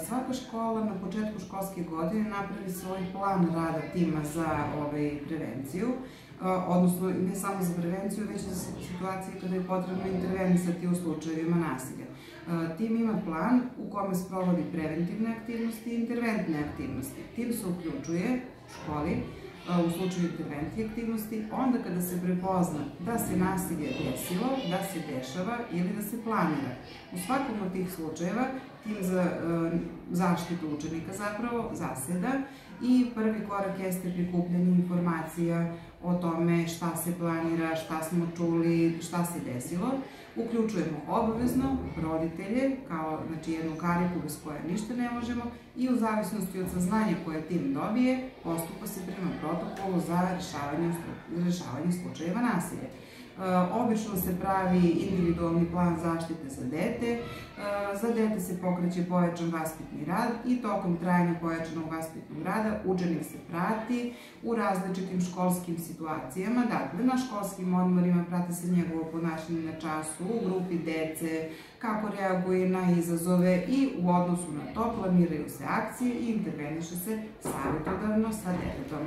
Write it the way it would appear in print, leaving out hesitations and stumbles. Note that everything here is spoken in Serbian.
Svaka škola na početku školske godine napravi svoj plan rada tima za prevenciju, odnosno ne samo za prevenciju, već i za situacije kada je potrebno intervenisati u slučajevima nasilja. Tim ima plan u kome sprovodi preventivne aktivnosti i interventne aktivnosti. Tim se uključuje u školi u slučaju interventnih aktivnosti onda kada se prepozna da se nasilje desilo, da se dešava ili da se planira. U svakom od tih slučajeva tim za zaštitu učenika zapravo zaseda i prvi korak jeste prikupljanje informacija o tome šta se planira, šta smo čuli, šta se desilo. Uključujemo obavezno roditelje kao jednu kariku bez koje ništa ne možemo i u zavisnosti od saznanja koje tim dobije postupa se prema protokolu za rešavanje slučajeva nasilja. Obično se pravi individualni plan zaštite za dete. Za dete se pokreće pojačan vaspitni rad i tokom trajanja pojačanog vaspitnog rada učenik se prati u različitim školskim situacijama. Dakle, na školskim odmorima prati se njegovo ponašanje na času, u grupi dece, kako reaguje na izazove i u odnosu na to planiraju se akcije i interveniše se savjetodavno sa detetom.